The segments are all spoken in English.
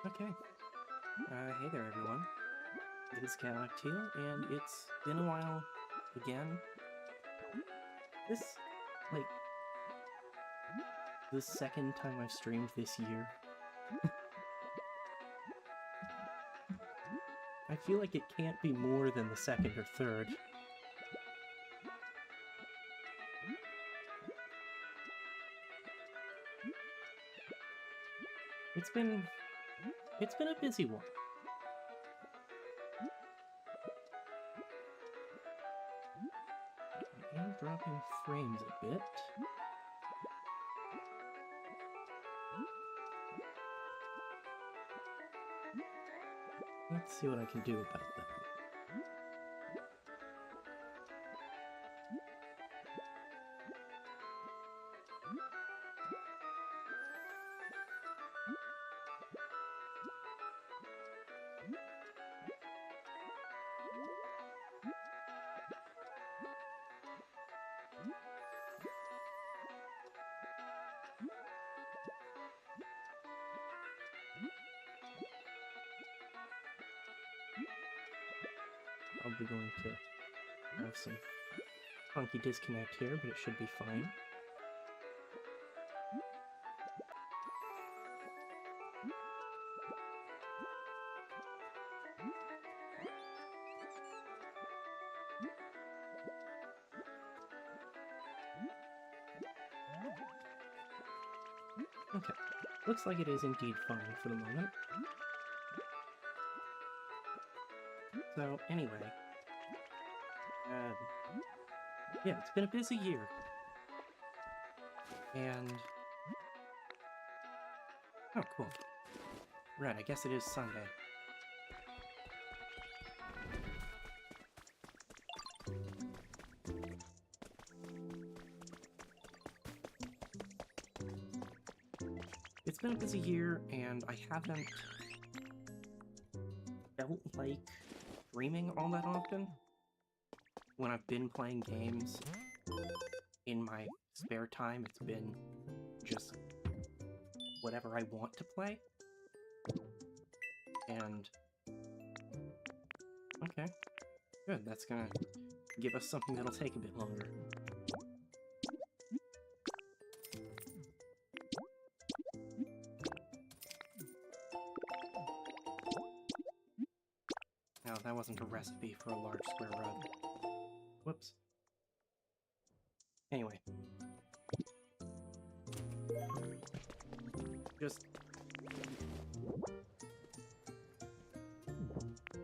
Okay. Hey there, everyone. It is Chaotic Teal, and it's been a while again. This, like, the second time I've streamed this year. I feel like it can't be more than the second or third. It's been a busy one. I am dropping frames a bit. Let's see what I can do about that. Probably going to have some funky disconnect here, but it should be fine. Okay. Looks like it is indeed fine for the moment. So, anyway. Yeah, it's been a busy year. And... oh, cool. Right, I guess it is Sunday. It's been a busy year, and I haven't felt like streaming all that often. When I've been playing games in my spare time, it's been just whatever I want to play. And... okay. Good, that's gonna give us something that'll take a bit longer. No, that wasn't a recipe for a large square rug. Whoops. Anyway. Just...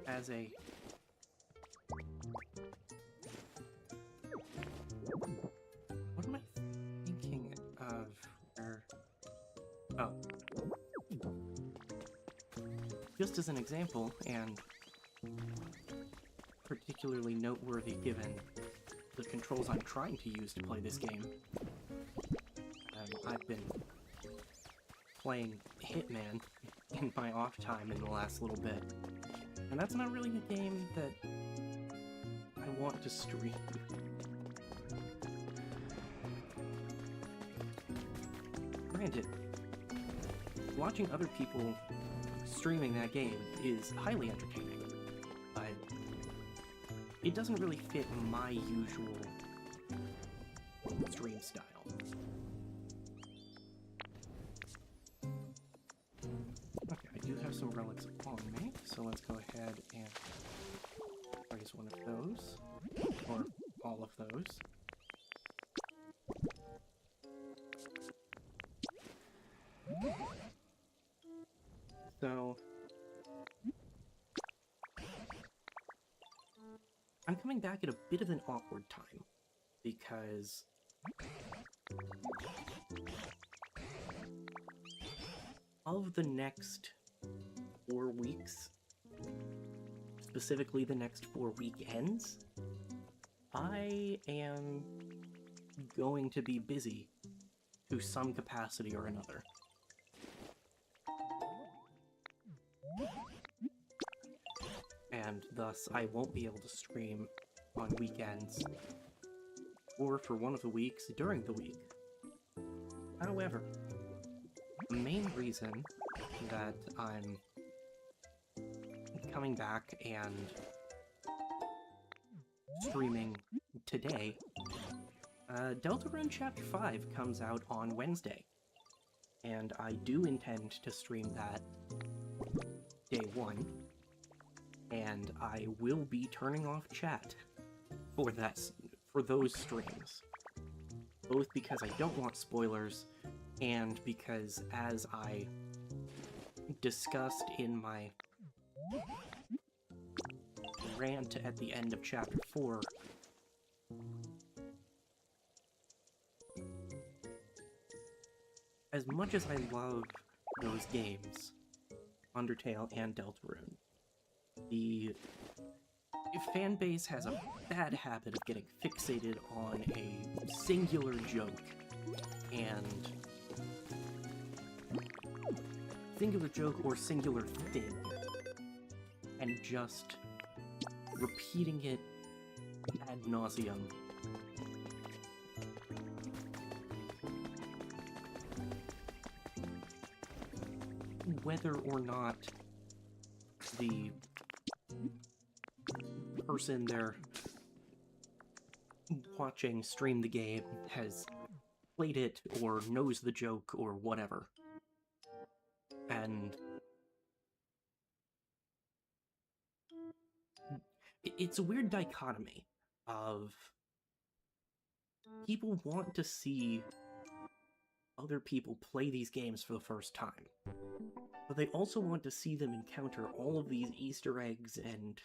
as a... what am I thinking of? Oh. Just as an example, and particularly noteworthy given the controls I'm trying to use to play this game, I've been playing Hitman in my off time in the last little bit. And that's not really a game that I want to stream. Granted, watching other people streaming that game is highly entertaining, but it doesn't really fit my usual stream style. Okay, I do have some relics on me, so let's go ahead and raise one of those, or all of those. So, I'm coming back at a bit of an awkward time, because of the next 4 weeks, specifically the next 4 weekends, I am going to be busy to some capacity or another. And thus, I won't be able to stream on weekends, or for one of the weeks during the week. However, the main reason that I'm coming back and streaming today, Deltarune Chapter 5 comes out on Wednesday, and I do intend to stream that day one, and I will be turning off chat for those streams, both because I don't want spoilers, and because, as I discussed in my rant at the end of Chapter 4, as much as I love those games, Undertale and Deltarune, the fan base has a bad habit of getting fixated on a singular joke, and singular joke or singular thing, and just repeating it ad nauseum. Whether or not the person they're watching stream the game has played it or knows the joke or whatever. And it's a weird dichotomy of people want to see other people play these games for the first time, but they also want to see them encounter all of these Easter eggs and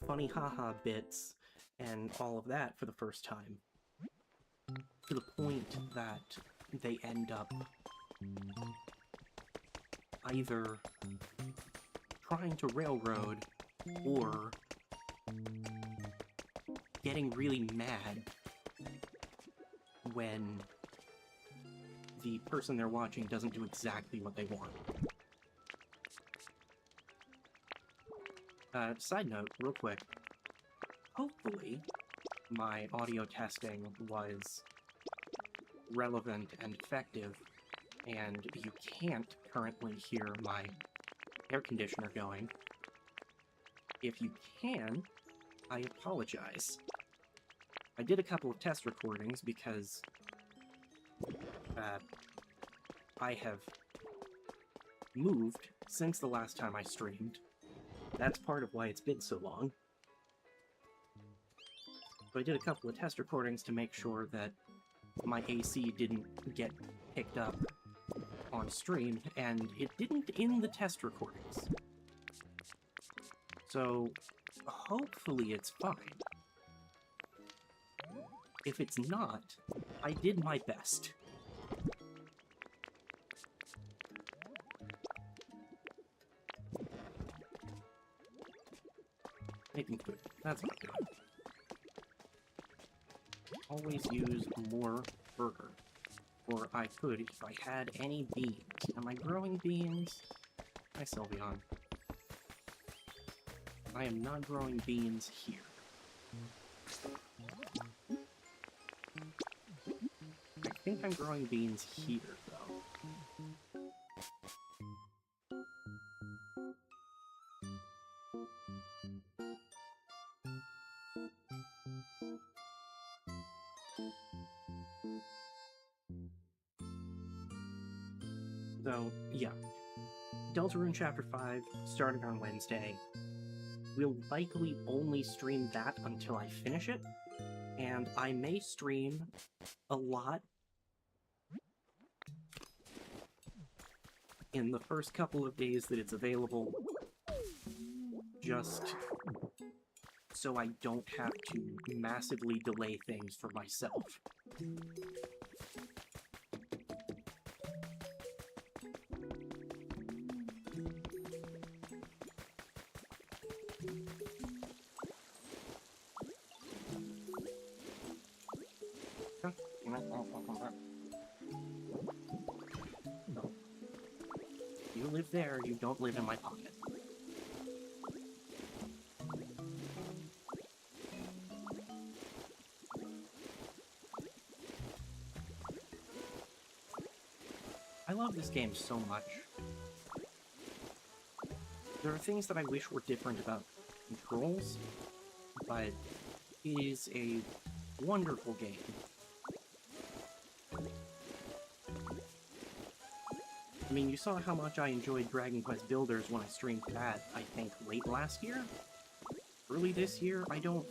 funny haha bits and all of that for the first time, to the point that they end up either trying to railroad or getting really mad when the person they're watching doesn't do exactly what they want. Side note, real quick, hopefully my audio testing was relevant and effective, and you can't currently hear my air conditioner going. If you can, I apologize. I did a couple of test recordings because I have moved since the last time I streamed. That's part of why it's been so long. So I did a couple of test recordings to make sure that my AC didn't get picked up on stream, and it didn't in the test recordings. So hopefully it's fine. If it's not, I did my best. Making food. That's what I'm doing. Always use more burger. Or I could if I had any beans. Am I growing beans? Hi, Sylveon. I am not growing beans here. I think I'm growing beans here, though. So, yeah. Deltarune Chapter 5, starting on Wednesday. We'll likely only stream that until I finish it, and I may stream a lot in the first couple of days that it's available, just so I don't have to massively delay things for myself. No. You live there, you don't live in my pocket. I love this game so much. There are things that I wish were different about controls, but it is a wonderful game. I mean, you saw how much I enjoyed Dragon Quest Builders when I streamed that, I think, late last year? Early this year? I don't...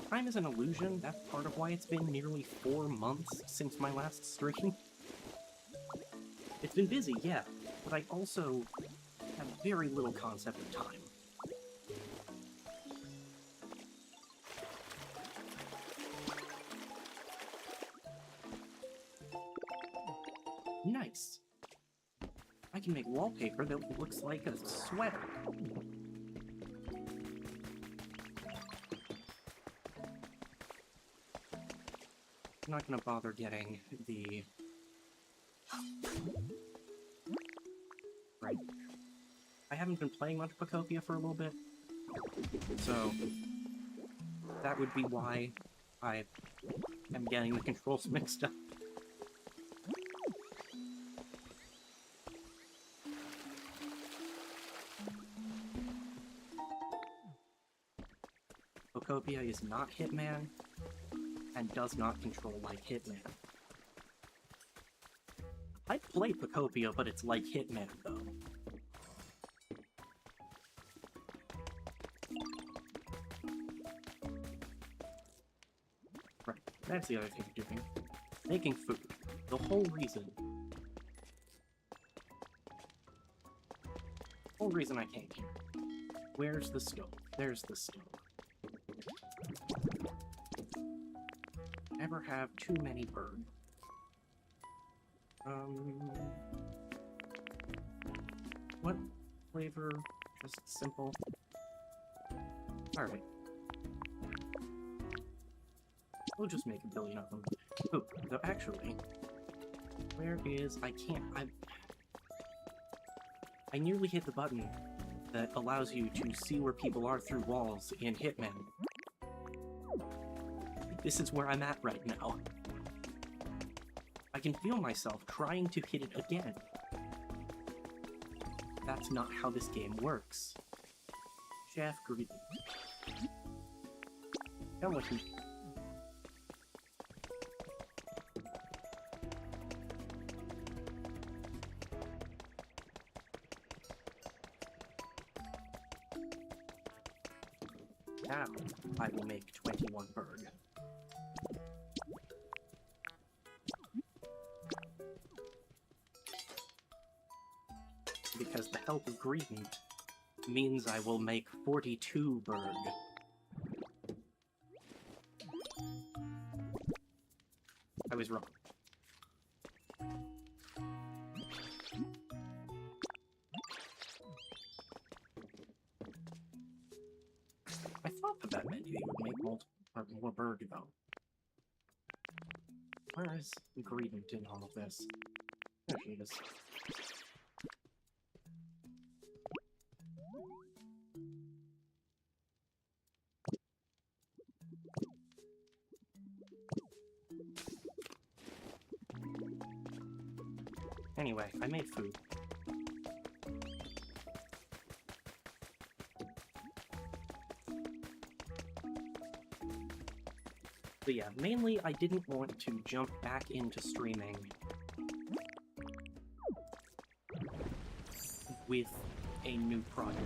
Time is an illusion. That's part of why it's been nearly 4 months since my last stream. It's been busy, yeah, but I also have very little concept of time. Nice. I can make wallpaper that looks like a sweater. I'm not gonna bother getting the... Right. I haven't been playing much Pokopia for a little bit, so that would be why I am getting the controls mixed up. Pokopia is not Hitman, and does not control like Hitman. I play Pokopia, but it's like Hitman, though. Right, that's the other thing I'm doing. Making food. The whole reason I came here. Where's the stove? There's the stove. Never have too many birds. What flavor? Just simple. Alright. We'll just make a billion of them. Oh, though actually, where is... I nearly hit the button that allows you to see where people are through walls in Hitman. This is where I'm at right now. I can feel myself trying to hit it again. That's not how this game works. Chef Green. Come with me. Now, I will make 21 bird. Because the help of green means I will make 42 bird. I was wrong. I thought that meant you would make more bird, though. Where is ingredient in all of this? There she is. Anyway, I made food. But yeah, mainly I didn't want to jump back into streaming with a new project.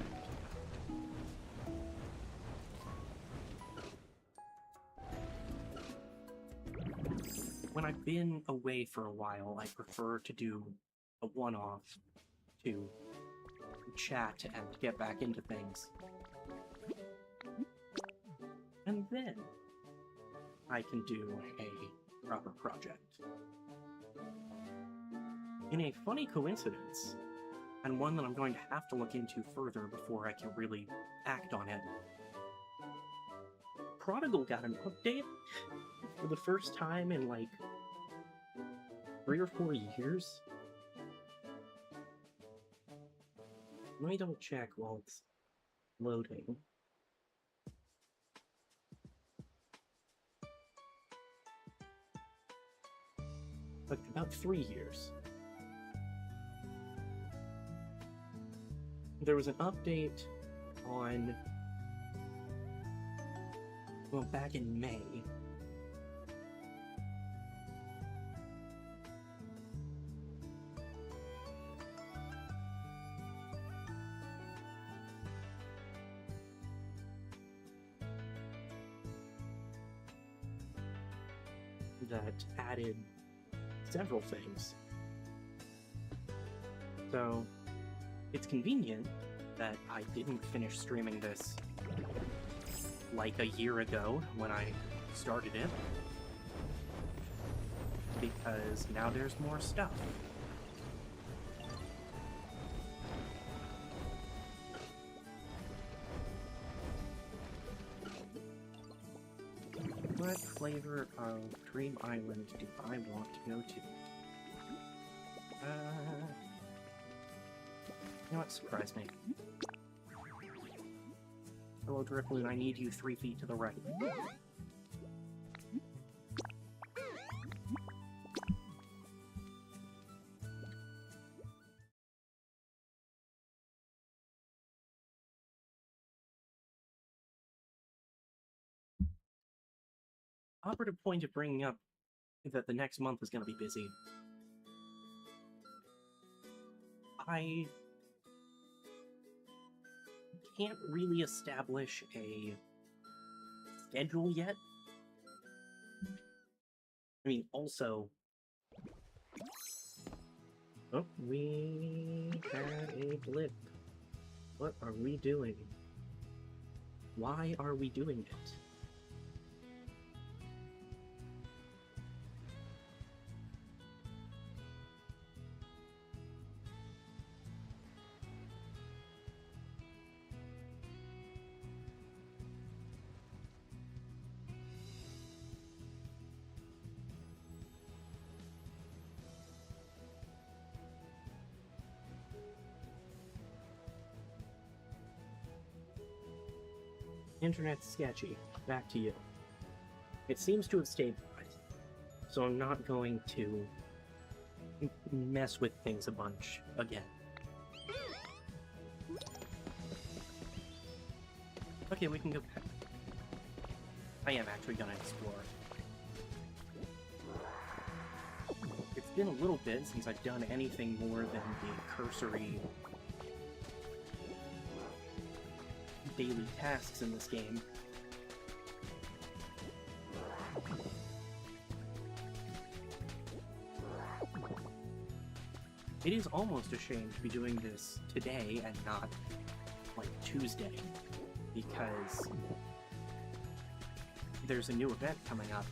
When I've been away for a while, I prefer to do a one-off to chat and get back into things. And then I can do a proper project. In a funny coincidence, and one that I'm going to have to look into further before I can really act on it, Prodigal got an update for the first time in like 3 or 4 years. Let me double check while it's loading. Like about 3 years. there was an update on, well, back in May. That added several things. So it's convenient that I didn't finish streaming this like a year ago when I started it, because now there's more stuff. What flavor of Dream Island do I want to go to? You know what? Surprise me. Hello, Dripploon, I need you 3 feet to the right. Operative point of bringing up that the next month is going to be busy. I can't really establish a schedule yet. I mean, also... Oh, we had a blip. What are we doing? Why are we doing it? Internet's sketchy. Back to you. It seems to have stabilized, so I'm not going to mess with things a bunch again. Okay, we can go back. I am actually gonna explore. It's been a little bit since I've done anything more than the cursory daily tasks in this game. It is almost a shame to be doing this today and not, like, Tuesday, because there's a new event coming up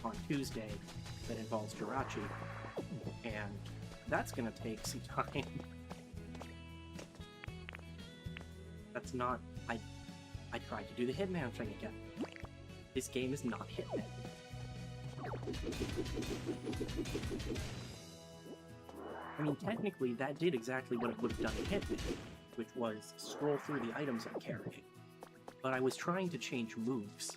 on Tuesday that involves Jirachi, and that's gonna take some time. That's not... I tried to do the Hitman thing again. This game is not Hitman. I mean, technically, that did exactly what it would have done in Hitman, which was scroll through the items I'm carrying. But I was trying to change moves.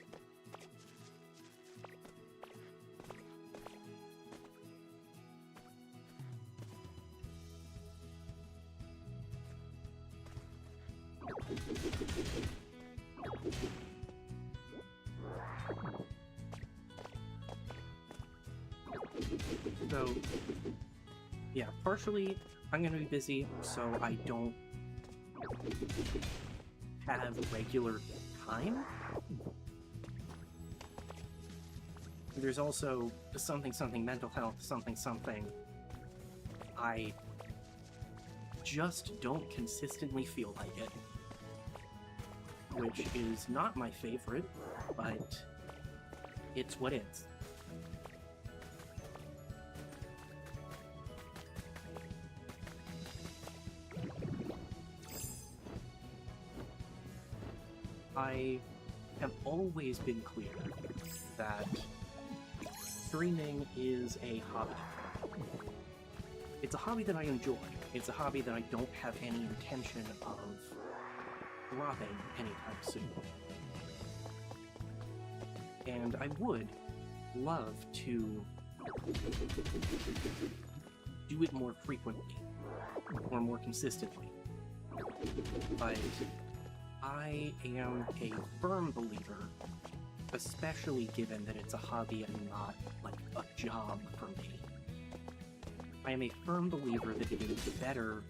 So, yeah, partially I'm gonna be busy, so I don't have regular time. There's also something mental health, something. I just don't consistently feel like it. Which is not my favorite, but it's what it is. I have always been clear that streaming is a hobby. It's a hobby that I enjoy. It's a hobby that I don't have any intention of dropping anytime soon. And I would love to do it more frequently, or more consistently. but I am a firm believer, especially given that it's a hobby and not, like, a job for me. I am a firm believer that it is better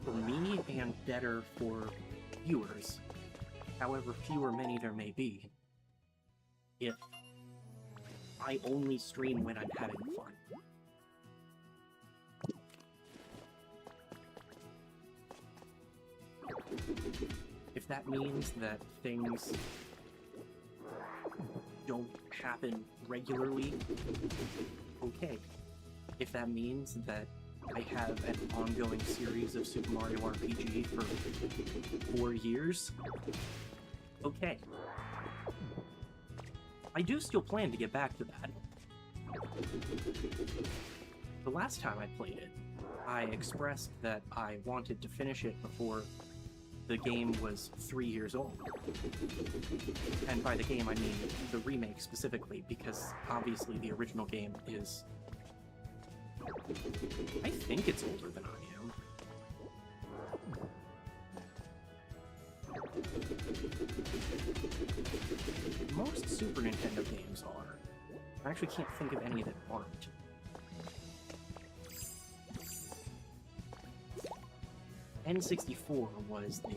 for me and better for viewers, however few or many there may be, if I only stream when I'm having fun. If that means that things don't happen regularly, okay. If that means that I have an ongoing series of Super Mario RPG for 4 years, okay. I do still plan to get back to that. The last time I played it, I expressed that I wanted to finish it before the game was 3 years old. And by the game, I mean the remake specifically, because obviously the original game is... I think it's older than I am. Most Super Nintendo games are. I actually can't think of any that aren't. N64 was the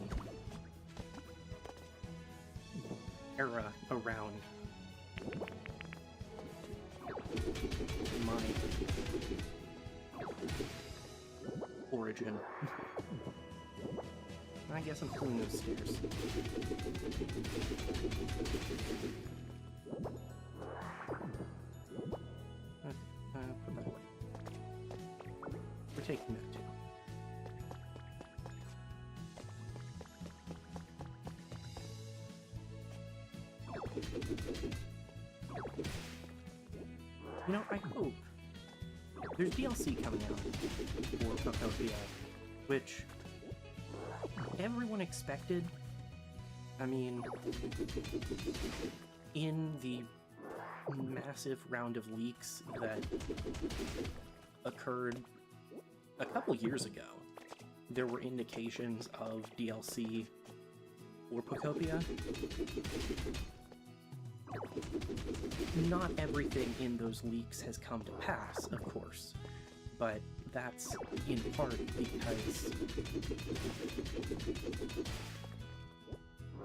era around my origin. I guess I'm pulling those stairs. Put that away. We're taking that too. You know, I hope there's DLC coming out for Pokopia, which everyone expected. I mean, in the massive round of leaks that occurred a couple years ago, there were indications of DLC for Pokopia. Not everything in those leaks has come to pass, of course, but that's in part because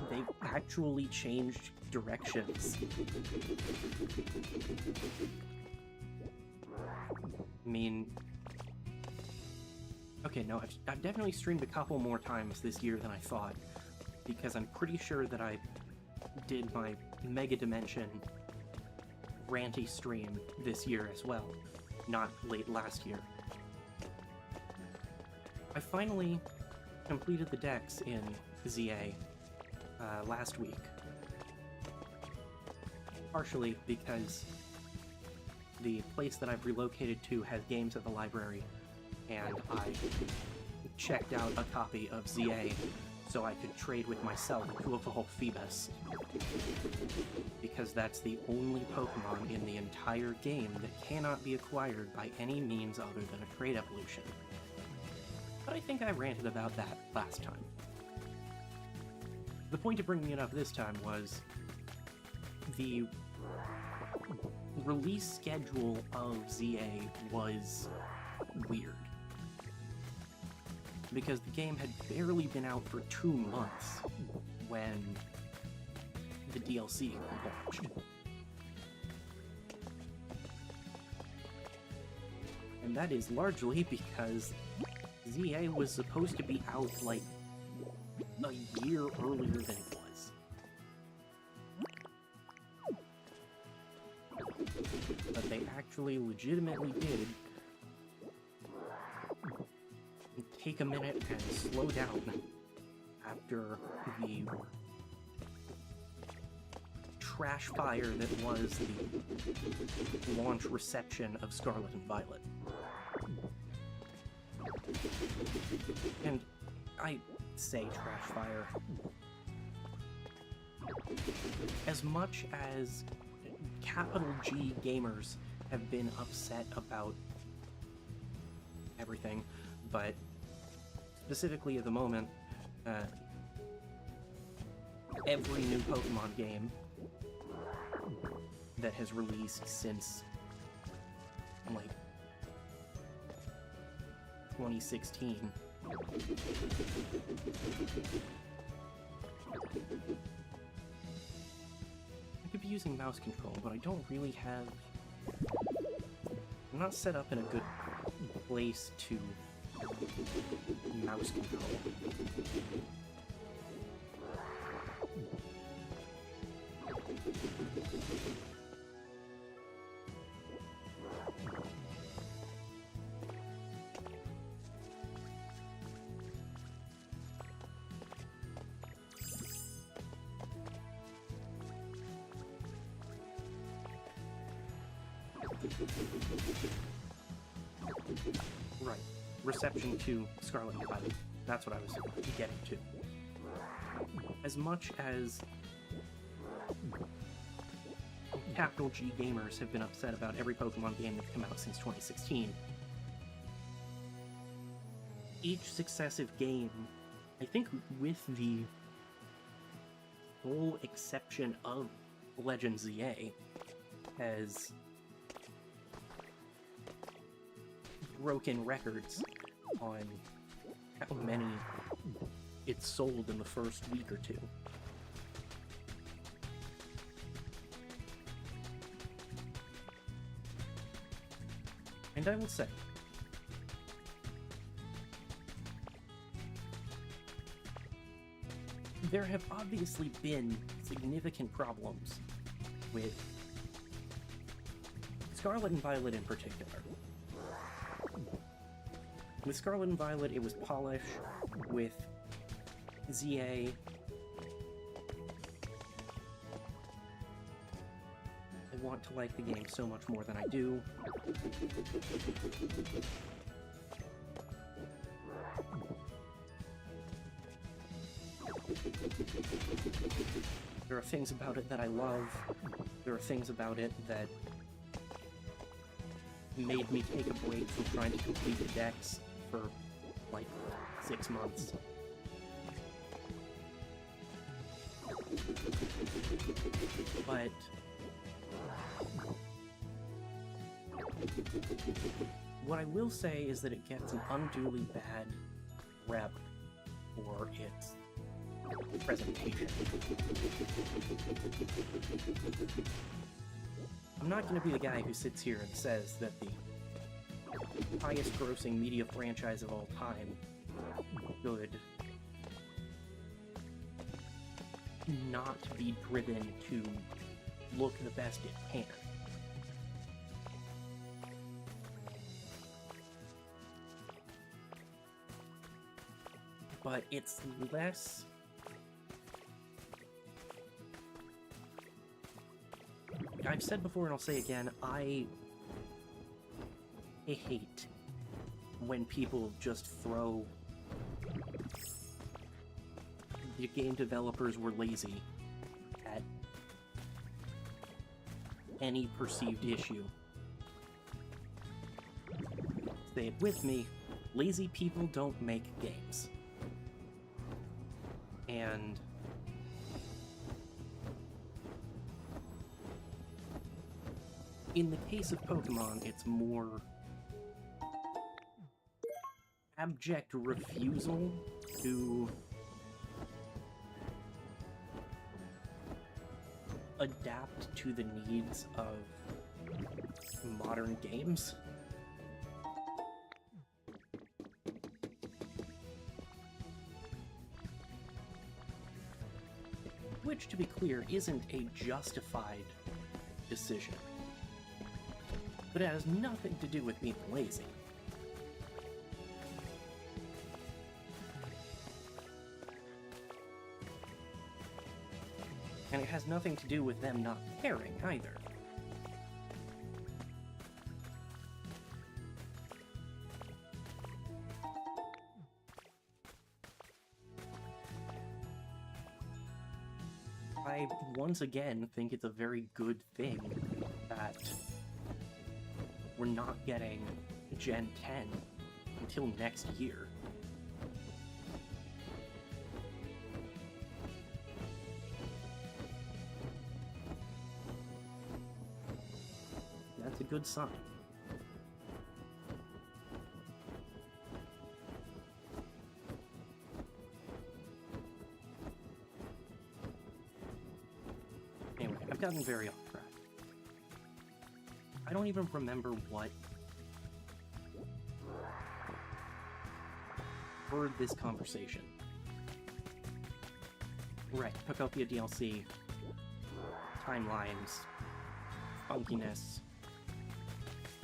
they've actually changed directions. I mean, okay, no, I've definitely streamed a couple more times this year than I thought, because I'm pretty sure that I did my Mega Dimension ranty stream this year as well, not late last year. I finally completed the decks in ZA last week, partially because the place that I've relocated to has games at the library, and I checked out a copy of ZA so I could trade with myself to evolve Phoebus, because that's the only Pokemon in the entire game that cannot be acquired by any means other than a trade evolution. But I think I ranted about that last time. The point of bringing it up this time was the release schedule of ZA was weird, because the game had barely been out for 2 months when the DLC launched. And that is largely because ZA was supposed to be out like a year earlier than it was. But they actually legitimately did take a minute and slow down after the trash fire that was the launch reception of Scarlet and Violet. And I say trash fire. As much as capital G gamers have been upset about everything, but specifically at the moment, every new Pokemon game that has released since, like, 2016. I could be using mouse control, but I don't really have... I'm not set up in a good place to mouse control. Right. Reception to Scarlet and Violet. That's what I was getting to. As much as capital G gamers have been upset about every Pokemon game that's come out since 2016, each successive game, I think with the sole exception of Legends ZA, has broken records on how many it's sold in the first week or two. And I will say, there have obviously been significant problems with Scarlet and Violet in particular. With Scarlet and Violet, it was polish. With ZA, I want to like the game so much more than I do. There are things about it that I love. There are things about it that made me take a break from trying to complete the decks for, like, 6 months. But what I will say is that it gets an unduly bad rep for its presentation. I'm not going to be the guy who sits here and says that the highest grossing media franchise of all time should not be driven to look the best it can. But it's less... I've said before and I'll say again, I hate when people just throw the game developers were lazy at any perceived issue. Say it with me, lazy people don't make games. And in the case of Pokemon, it's more abject refusal to adapt to the needs of modern games. Which, to be clear, isn't a justified decision. But it has nothing to do with being lazy. And it has nothing to do with them not caring, either. I, once again, think it's a very good thing that we're not getting Gen 10 until next year. good sign. Anyway, I've gotten very off track. I don't even remember what heard this conversation. Right, Pokopia DLC, timelines, funkiness,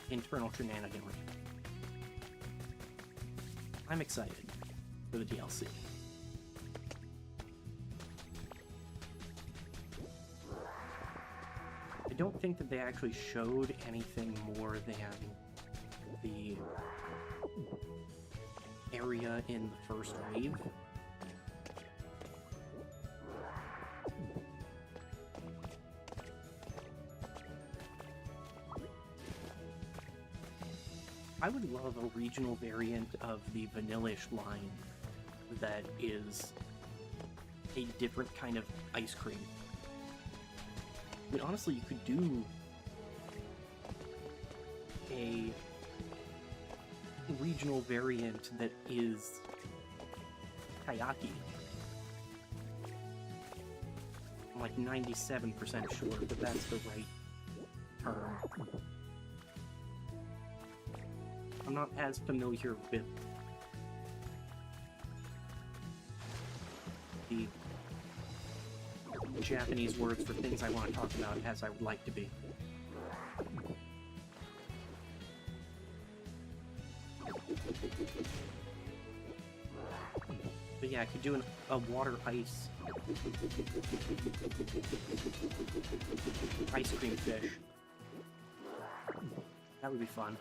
internal shenaniganry. I'm excited for the DLC. I don't think that they actually showed anything more than the area in the first wave. I would love a regional variant of the Vanillish line that is a different kind of ice cream. I mean, honestly, you could do a regional variant that is Kayaki. I'm like 97% sure that that's the right term. I'm not as familiar with the Japanese words for things I want to talk about as I would like to be. But yeah, I could do a water ice cream fish. That would be fun.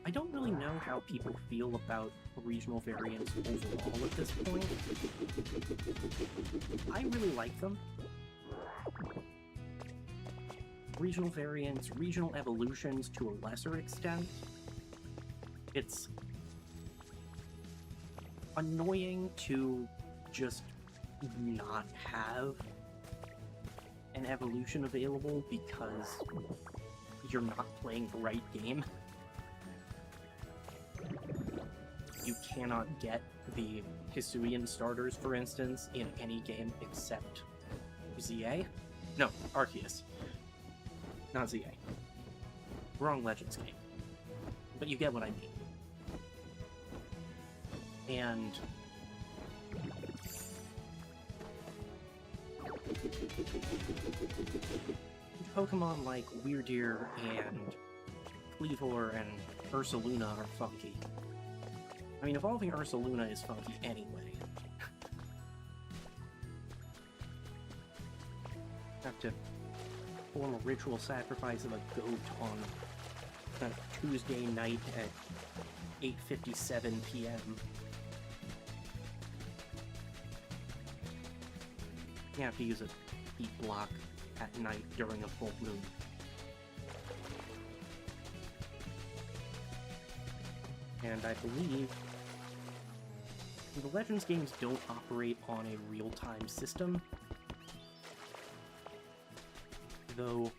I don't really know how people feel about regional variants overall at this point. I really like them. Regional variants, regional evolutions to a lesser extent. It's annoying to just not have an evolution available because you're not playing the right game. You cannot get the Hisuian starters, for instance, in any game except ZA? No, Arceus. Not ZA. Wrong Legends game. But you get what I mean. And Pokemon like Weirdeer and Kleavor and Ursaluna are funky. I mean, evolving Ursaluna is funky anyway. Have to perform a ritual sacrifice of a goat on a Tuesday night at 8:57 p.m. You have to use a heat block at night during a full moon. And I believe the Legends games don't operate on a real-time system, though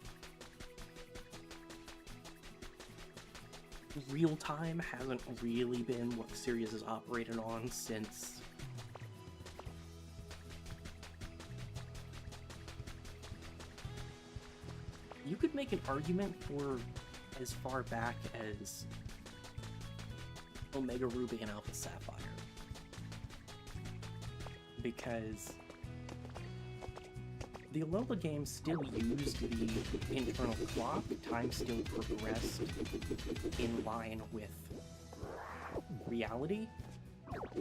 real-time hasn't really been what the series has operated on since you could make an argument for as far back as Omega Ruby and Alpha Sapphire, because the Alola games still used the internal clock, time still progressed in line with reality,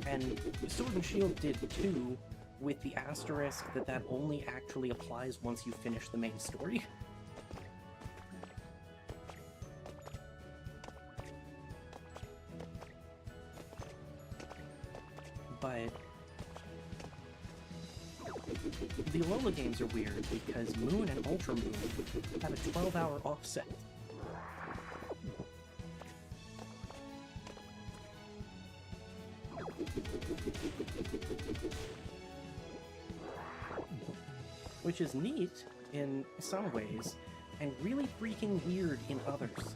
and Sword and Shield did too, with the asterisk that that only actually applies once you finish the main story. But The Alola games are weird because Moon and Ultra Moon have a 12-hour offset. Which is neat in some ways, and really freaking weird in others.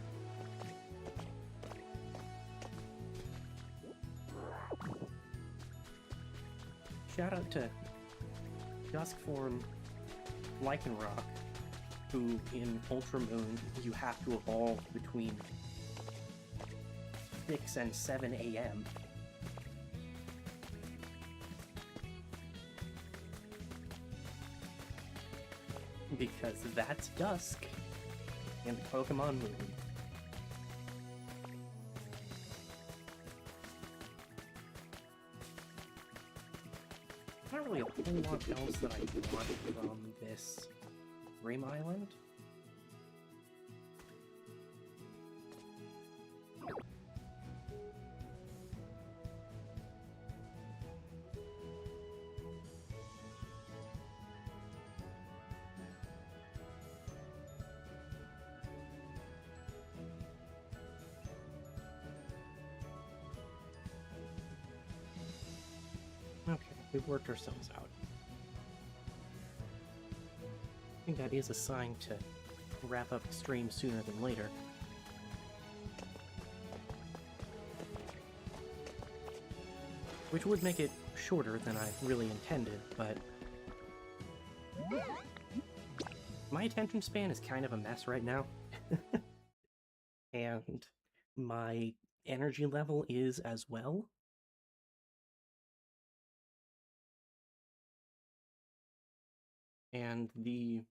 Shout out to Duskform Lycanroc, who in Ultra Moon you have to evolve between 6 and 7 a.m. Because that's dusk in Pokemon Moon. Not really a whole lot else that I want from this Dream Island. Okay, we've worked ourselves out. I think that is a sign to wrap up the stream sooner than later. Which would make it shorter than I really intended, but my attention span is kind of a mess right now. And my energy level is as well. And the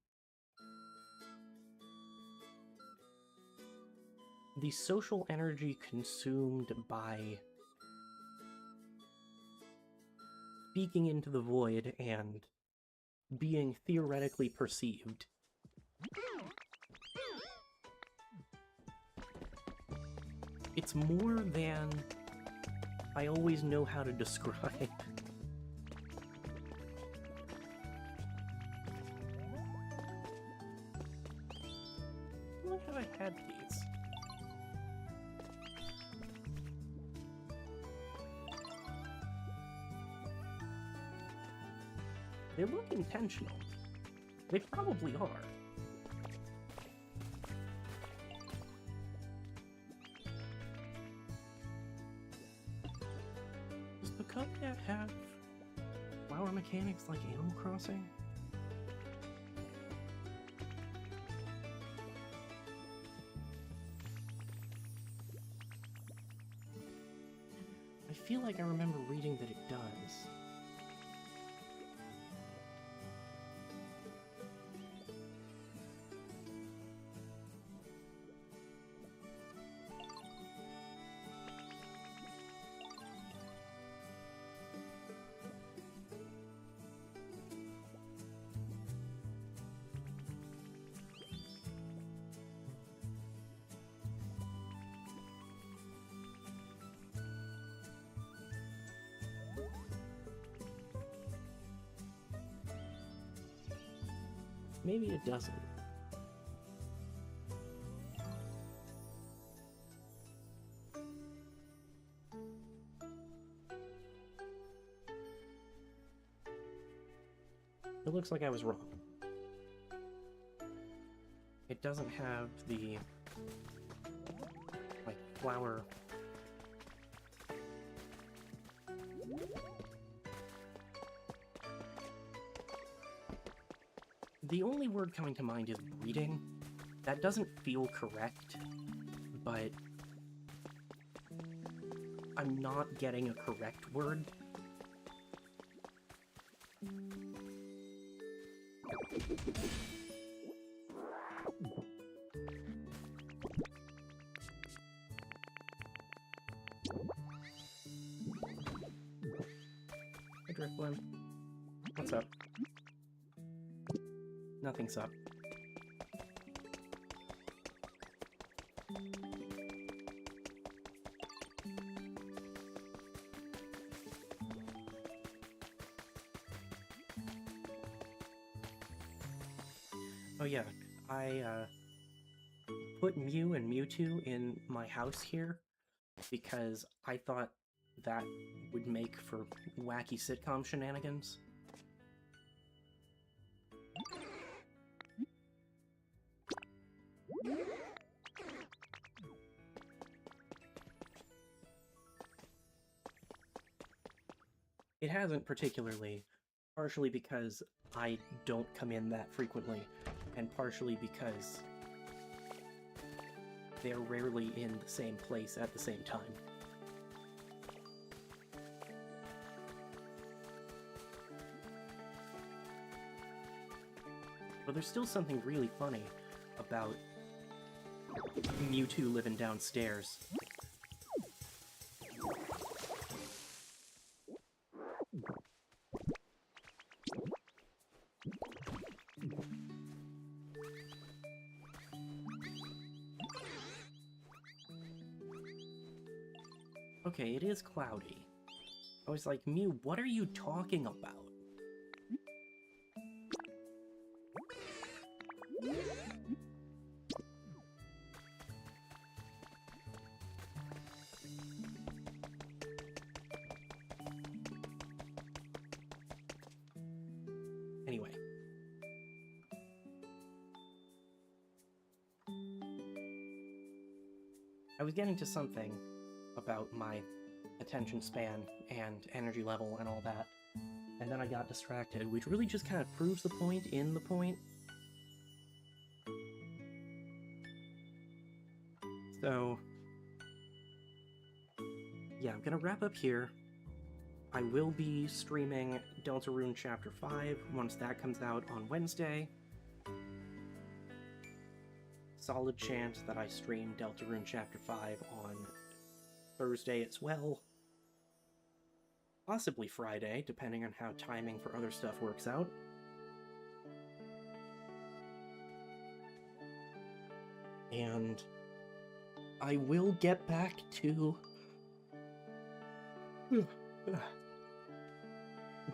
social energy consumed by speaking into the void and being theoretically perceived. It's more than I always know how to describe. When have I had these? They look intentional. They probably are. Does Pokopia have flower mechanics like Animal Crossing? I feel like I remember reading that it does. Maybe it doesn't. It looks like I was wrong. It doesn't have the, like, flower. The only word coming to mind is breeding. That doesn't feel correct, but I'm not getting a correct word. Hey, Driftbloom. What's up? Nothing's up. Oh yeah, I put Mew and Mewtwo in my house here because I thought that would make for wacky sitcom shenanigans. It hasn't particularly, partially because I don't come in that frequently, and partially because they're rarely in the same place at the same time. But there's still something really funny about Mewtwo living downstairs. Okay, it is cloudy. I was like, Mew, what are you talking about? Anyway. I was getting to something about my attention span and energy level and all that, and then I got distracted, which really just kind of proves the point in the point. So, yeah, I'm gonna wrap up here. I will be streaming Deltarune Chapter 5 once that comes out on Wednesday. Solid chance that I stream Deltarune Chapter 5 on Thursday as well. Possibly Friday, depending on how timing for other stuff works out. And I will get back to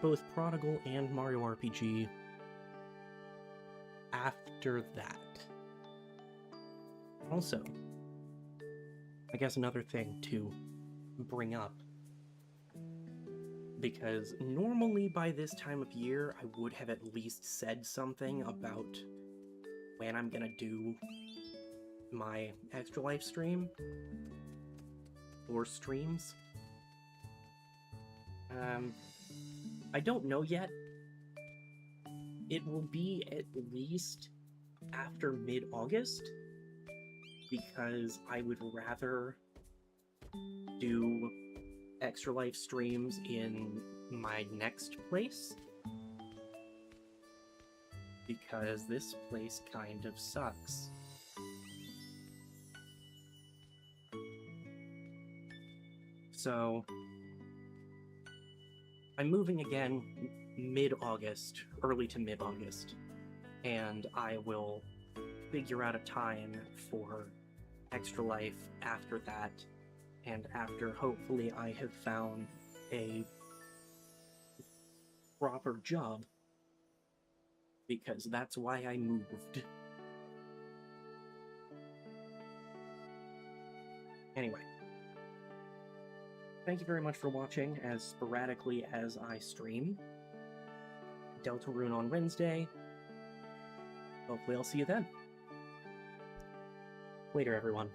both Prodigal and Mario RPG after that. Also, I guess another thing to bring up, because normally by this time of year I would have at least said something about when I'm gonna do my Extra Life stream, or streams. I don't know yet. It will be at least after mid-August, because I would rather do Extra Life streams in my next place, because this place kind of sucks. So, I'm moving again mid-August, early to mid-August, and I will figure out a time for Extra Life after that, and after hopefully I have found a proper job, because that's why I moved. Anyway. Thank you very much for watching as sporadically as I stream. Deltarune on Wednesday. Hopefully I'll see you then. Later, everyone.